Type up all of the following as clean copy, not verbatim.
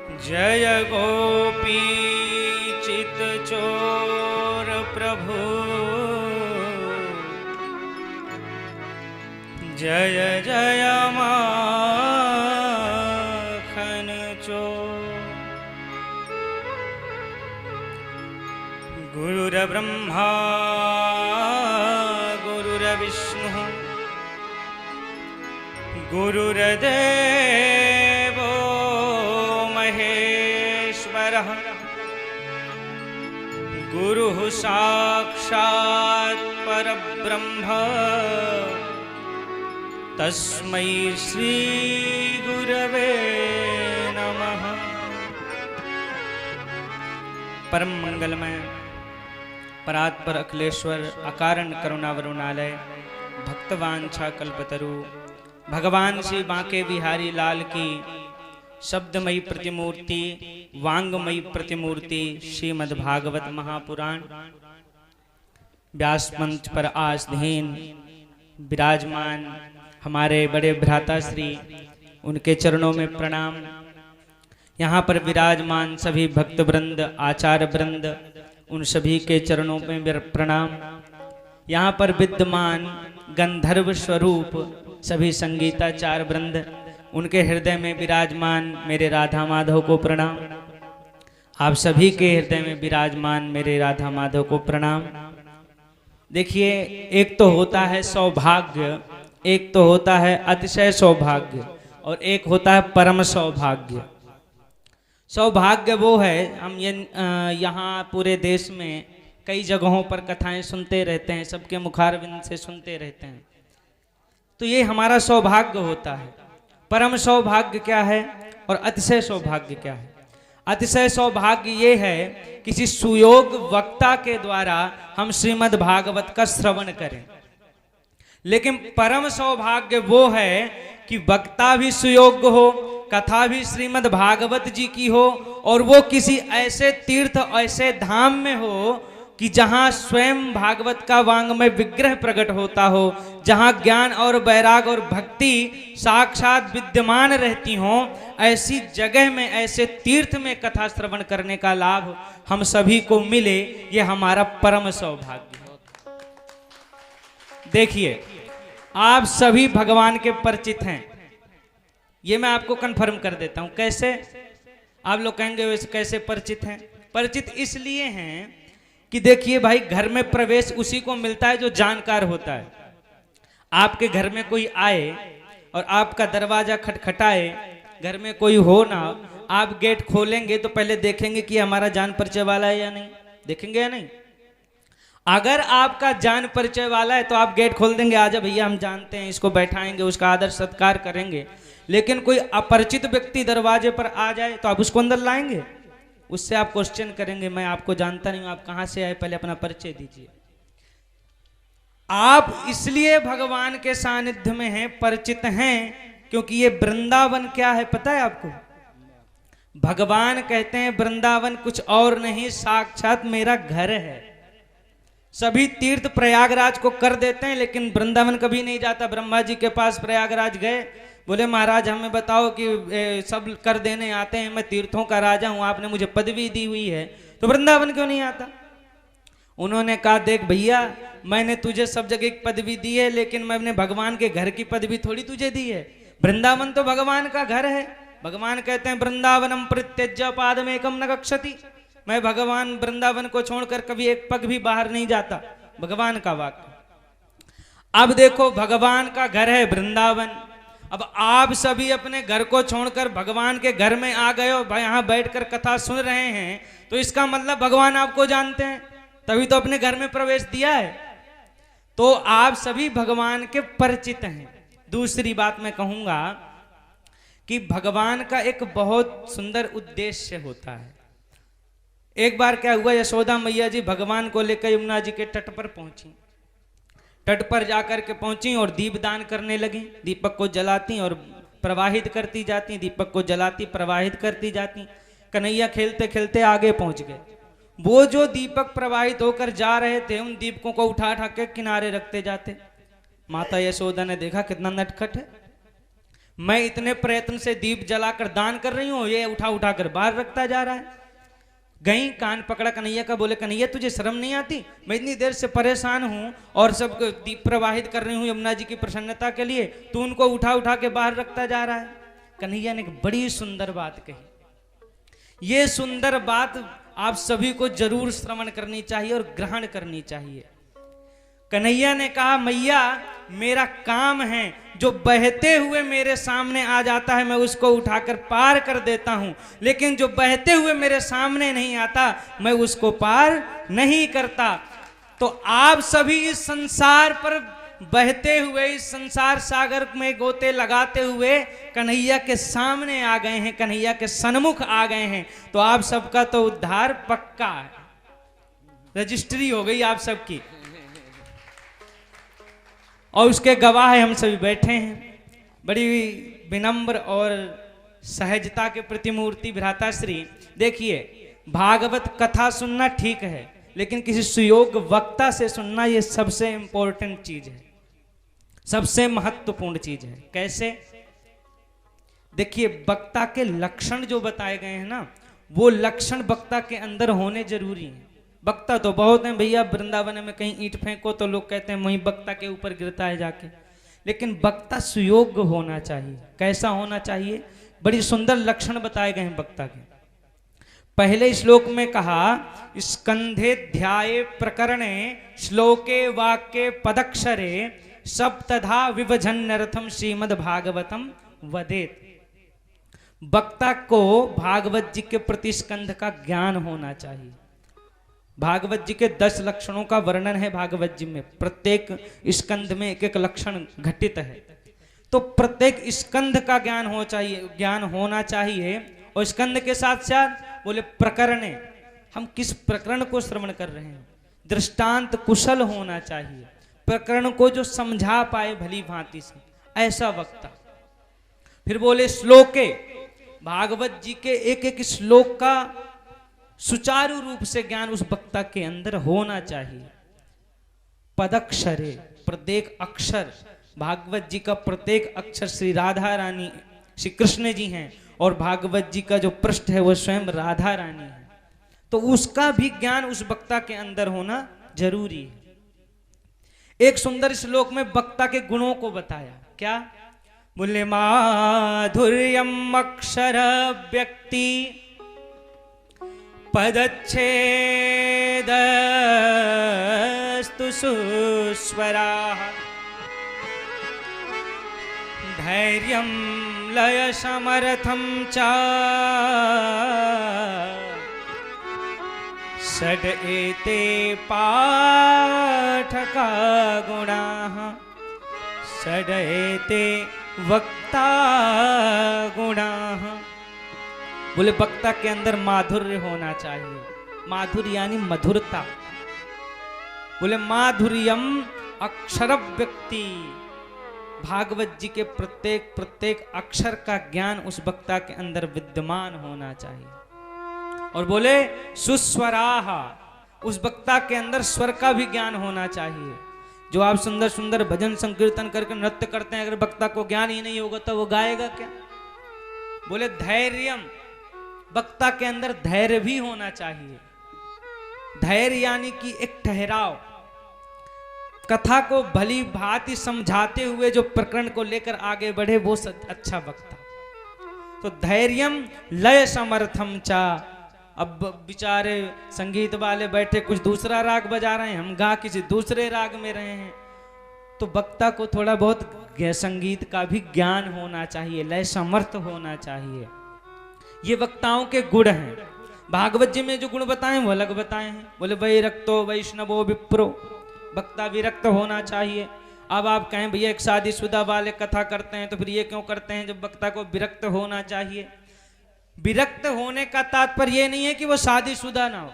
जय गोपी चित चोर प्रभु, जय जय माखन चोर। गुरुर्ब्रह्मा गुरुर्विष्णु गुरुर्देवो महेश्वरः, गुरुः साक्षात् परब्रह्म तस्मै श्री गुरवे नमः। परम मंगलमय परात्पर अखिलेश्वर अकारण करुणावरुणालय भक्तवांछा कल्पतरु भगवान श्री बांके बिहारी लाल की शब्दमयी प्रतिमूर्ति वांगमयी प्रतिमूर्ति श्रीमद्भागवत महापुराण व्यास मंच पर आसीन विराजमान हमारे बड़े भ्राता श्री, उनके चरणों में प्रणाम। यहाँ पर विराजमान सभी भक्त वृंद आचार्य वृंद, उन सभी के चरणों में प्रणाम। यहाँ पर विद्यमान गंधर्व स्वरूप सभी संगीताचार्य वृंद, उनके हृदय में विराजमान मेरे राधा माधव को प्रणाम। आप सभी के हृदय में विराजमान मेरे राधा माधव को प्रणाम। देखिए, एक तो होता है सौभाग्य, एक तो होता है अतिशय सौभाग्य, और एक होता है परम सौभाग्य। सौभाग्य वो है, हम ये यहाँ पूरे देश में कई जगहों पर कथाएं सुनते रहते हैं, सबके मुखारविंद से सुनते रहते हैं, तो ये हमारा सौभाग्य होता है। परम सौभाग्य क्या है और अतिशय सौभाग्य क्या है? अतिशय सौभाग्य ये है किसी सुयोग वक्ता के द्वारा हम श्रीमद् भागवत का श्रवण करें, लेकिन परम सौभाग्य वो है कि वक्ता भी सुयोग्य हो, कथा भी श्रीमद् भागवत जी की हो, और वो किसी ऐसे तीर्थ ऐसे धाम में हो कि जहां स्वयं भागवत का वांग्मय विग्रह प्रकट होता हो, जहां ज्ञान और वैराग और भक्ति साक्षात विद्यमान रहती हों, ऐसी जगह में ऐसे तीर्थ में कथा श्रवण करने का लाभ हम सभी को मिले, ये हमारा परम सौभाग्य है। देखिए, आप सभी भगवान के परिचित हैं, ये मैं आपको कन्फर्म कर देता हूं। कैसे? आप लोग कहेंगे वैसे कैसे परिचित हैं? परिचित इसलिए हैं कि देखिए भाई, घर में प्रवेश उसी को मिलता है जो जानकार होता है। आपके घर में कोई आए और आपका दरवाजा खटखटाए, घर में कोई हो ना, आप गेट खोलेंगे तो पहले देखेंगे कि हमारा जान परिचय वाला है या नहीं, देखेंगे या नहीं? अगर आपका जान परिचय वाला है तो आप गेट खोल देंगे, आजा भैया हम जानते हैं, इसको बैठाएंगे, उसका आदर सत्कार करेंगे। लेकिन कोई अपरिचित व्यक्ति दरवाजे पर आ जाए तो आप उसको अंदर लाएंगे? उससे आप क्वेश्चन करेंगे, मैं आपको जानता नहीं हूं, आप कहां से आए, पहले अपना परिचय दीजिए। आप इसलिए भगवान के सानिध्य में हैं, परिचित हैं, क्योंकि ये वृंदावन क्या है पता है आपको? भगवान कहते हैं वृंदावन कुछ और नहीं, साक्षात मेरा घर है। सभी तीर्थ प्रयागराज को कर देते हैं, लेकिन वृंदावन कभी नहीं जाता। ब्रह्मा जी के पास प्रयागराज गए, बोले महाराज हमें बताओ कि सब कर देने आते हैं, मैं तीर्थों का राजा हूं, आपने मुझे पदवी दी हुई है, तो वृंदावन क्यों नहीं आता? उन्होंने कहा देख भैया, मैंने तुझे सब जगह एक पदवी दी है, लेकिन मैंने भगवान के घर की पदवी थोड़ी तुझे दी है। वृंदावन तो भगवान का घर है। भगवान कहते हैं वृंदावनम परित्यज्य पादमेकम न गच्छति, मैं भगवान वृंदावन को छोड़कर कभी एक पग भी बाहर नहीं जाता, भगवान का वाक्य। अब देखो, भगवान का घर है वृंदावन। अब आप सभी अपने घर को छोड़कर भगवान के घर में आ गए हो, यहाँ बैठकर कथा सुन रहे हैं, तो इसका मतलब भगवान आपको जानते हैं, तभी तो अपने घर में प्रवेश दिया है। तो आप सभी भगवान के परिचित हैं। दूसरी बात मैं कहूंगा कि भगवान का एक बहुत सुंदर उद्देश्य होता है। एक बार क्या हुआ, यशोदा मैया जी भगवान को लेकर यमुना जी के तट पर पहुंची। तट पर जाकर के पहुंची और दीपदान करने लगी। दीपक को जलाती और प्रवाहित करती जाती, दीपक को जलाती प्रवाहित करती जाती। कन्हैया खेलते खेलते आगे पहुंच गए। वो जो दीपक प्रवाहित होकर जा रहे थे, उन दीपकों को उठा उठा के किनारे रखते जाते। माता यशोदा ने देखा कितना नटखट है, मैं इतने प्रयत्न से दीप जलाकर दान कर रही हूं, ये उठा उठा कर बाहर रखता जा रहा है। गई, कान पकड़ा कन्हैया का, बोले कन्हैया तुझे शर्म नहीं आती? मैं इतनी देर से परेशान हूं और सब दीप प्रवाहित कर रही हूं यमुना जी की प्रसन्नता के लिए, तू उनको उठा उठा के बाहर रखता जा रहा है। कन्हैया ने एक बड़ी सुंदर बात कही। ये सुंदर बात आप सभी को जरूर श्रवण करनी चाहिए और ग्रहण करनी चाहिए। कन्हैया ने कहा, मैया मेरा काम है, जो बहते हुए मेरे सामने आ जाता है मैं उसको उठाकर पार कर देता हूं, लेकिन जो बहते हुए मेरे सामने नहीं आता मैं उसको पार नहीं करता। तो आप सभी इस संसार पर बहते हुए, इस संसार सागर में गोते लगाते हुए कन्हैया के सामने आ गए हैं, कन्हैया के सन्मुख आ गए हैं, तो आप सबका तो उद्धार पक्का है, रजिस्ट्री हो गई आप सबकी। और उसके गवाह है हम सभी बैठे हैं। बड़ी विनम्र और सहजता के प्रतिमूर्ति भ्राताश्री। देखिए, भागवत कथा सुनना ठीक है, लेकिन किसी सुयोग वक्ता से सुनना ये सबसे इंपॉर्टेंट चीज है, सबसे महत्वपूर्ण चीज है। कैसे? देखिए, वक्ता के लक्षण जो बताए गए हैं ना, वो लक्षण वक्ता के अंदर होने जरूरी हैं। वक्ता तो बहुत हैं भैया, वृंदावन में कहीं ईंट फेंको तो लोग कहते हैं वहीं वक्ता के ऊपर गिरता है जाके, लेकिन वक्ता सुयोग्य होना चाहिए। कैसा होना चाहिए? बड़ी सुंदर लक्षण बताए गए हैं वक्ता के। पहले श्लोक में कहा, स्कंधेऽध्याये प्रकरणे श्लोके वाक्ये पदक्षरे सप्तधा विभजन्नर्थम श्रीमद्भागवतम वदेत। वक्ता को भागवत जी के प्रति स्कंध का ज्ञान होना चाहिए। भागवत जी के 10 लक्षणों का वर्णन है भागवत जी में, प्रत्येक स्कंध में एक एक लक्षण घटित है, तो प्रत्येक स्कंध का ज्ञान होना चाहिए। और स्कंध के साथ साथ बोले प्रकरणे, हम किस प्रकरण को श्रवण कर रहे हैं, दृष्टांत कुशल होना चाहिए, प्रकरण को जो समझा पाए भली भांति से, ऐसा वक्ता। फिर बोले श्लोके, भागवत जी के एक एक श्लोक का सुचारू रूप से ज्ञान उस वक्ता के अंदर होना चाहिए। पदक्षरे, प्रत्येक अक्षर, भागवत जी का प्रत्येक अक्षर श्री राधा रानी श्री कृष्ण जी हैं, और भागवत जी का जो पृष्ठ है वो स्वयं राधा रानी है, तो उसका भी ज्ञान उस वक्ता के अंदर होना जरूरी है। एक सुंदर श्लोक में वक्ता के गुणों को बताया। क्या? बोले माधुर्यम अक्षर व्यक्ति पदच्छेदस्तु सुस्वराः धैर्यं लय समर्थं च षड् एते पाठका गुणाः षड् एते वक्ता गुणाः। बोले वक्ता के अंदर माधुर्य होना चाहिए। माधुर्य यानी मधुरता। बोले माधुर्यम अक्षर व्यक्ति, भागवत जी के प्रत्येक अक्षर का ज्ञान उस वक्ता के अंदर विद्यमान होना चाहिए। और बोले सुस्वराः, उस वक्ता के अंदर स्वर का भी ज्ञान होना चाहिए। जो आप सुंदर सुंदर भजन संकीर्तन करके नृत्य करते हैं, अगर वक्ता को ज्ञान ही नहीं होगा तो वो गाएगा क्या? बोले धैर्यम, वक्ता के अंदर धैर्य भी होना चाहिए। धैर्य यानी कि एक ठहराव, कथा को भली भांति समझाते हुए जो प्रकरण को लेकर आगे बढ़े वो अच्छा वक्ता। तो धैर्यम लय समर्थम चा। अब बेचारे संगीत वाले बैठे कुछ दूसरा राग बजा रहे हैं, हम गा किसी दूसरे राग में रहे हैं, तो वक्ता को थोड़ा बहुत संगीत का भी ज्ञान होना चाहिए, लय समर्थ होना चाहिए। ये वक्ताओं के गुण हैं। भागवत जी में जो गुण बताए वो अलग बताए हैं। बोले वैरक्तो वैष्णवो विप्रो, वक्ता विरक्त होना चाहिए। अब आप कहें भैया एक शादीशुदा वाले कथा करते हैं तो फिर ये क्यों करते हैं जब वक्ता को विरक्त होना चाहिए? विरक्त होने का तात्पर्य ये नहीं है कि वो शादीशुदा ना हो,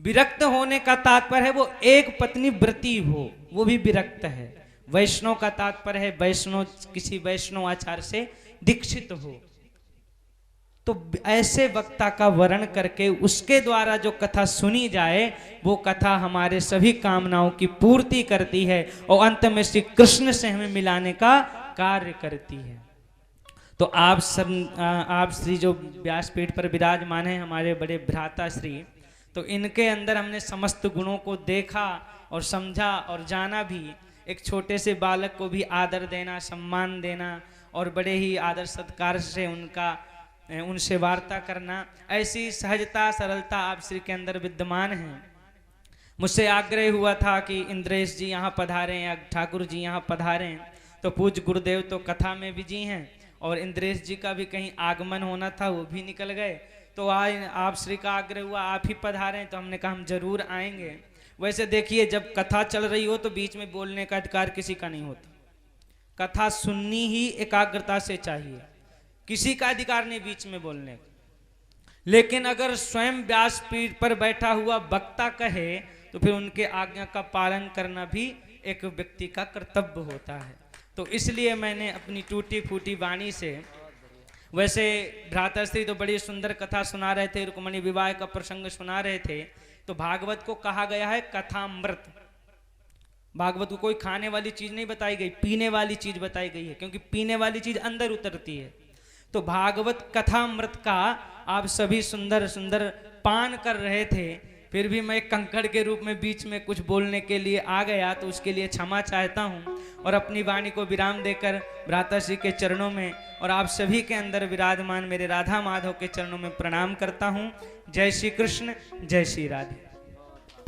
विरक्त होने का तात्पर्य है वो एक पत्नी व्रती हो, वो भी विरक्त है। वैष्णव का तात्पर्य है वैष्णव, किसी वैष्णव आचार से दीक्षित हो। तो ऐसे वक्ता का वर्ण करके उसके द्वारा जो कथा सुनी जाए वो कथा हमारे सभी कामनाओं की पूर्ति करती है और अंत में श्री कृष्ण से हमें मिलाने का कार्य करती है। तो आप श्री जो व्यासपीठ पर विराजमान हैं हमारे बड़े भ्राता श्री, तो इनके अंदर हमने समस्त गुणों को देखा और समझा और जाना भी। एक छोटे से बालक को भी आदर देना, सम्मान देना और बड़े ही आदर सत्कार से उनसे वार्ता करना, ऐसी सहजता सरलता आप श्री के अंदर विद्यमान है। मुझसे आग्रह हुआ था कि इंद्रेश जी यहाँ पधारें या ठाकुर जी यहाँ पधारें, तो पूज्य गुरुदेव तो कथा में बिजी हैं और इंद्रेश जी का भी कहीं आगमन होना था, वो भी निकल गए। तो आज आप श्री का आग्रह हुआ आप ही पधारें, तो हमने कहा हम जरूर आएंगे। वैसे देखिए, जब कथा चल रही हो तो बीच में बोलने का अधिकार किसी का नहीं होता, कथा सुननी ही एकाग्रता से चाहिए, किसी का अधिकार नहीं बीच में बोलने का। लेकिन अगर स्वयं व्यासपीठ पर बैठा हुआ वक्ता कहे तो फिर उनके आज्ञा का पालन करना भी एक व्यक्ति का कर्तव्य होता है। तो इसलिए मैंने अपनी टूटी फूटी वाणी से, वैसे भ्राताश्री तो बड़ी सुंदर कथा सुना रहे थे, रुक्मणी विवाह का प्रसंग सुना रहे थे, तो भागवत को कहा गया है कथामृत। भागवत को कोई खाने वाली चीज नहीं बताई गई, पीने वाली चीज बताई गई है, क्योंकि पीने वाली चीज अंदर उतरती है। तो भागवत कथामृत का आप सभी सुंदर सुंदर पान कर रहे थे, फिर भी मैं कंकड़ के रूप में बीच में कुछ बोलने के लिए आ गया, तो उसके लिए क्षमा चाहता हूँ और अपनी वाणी को विराम देकर भ्राताश्री के चरणों में और आप सभी के अंदर विराजमान मेरे राधा माधव के चरणों में प्रणाम करता हूँ। जय श्री कृष्ण, जय श्री राधे।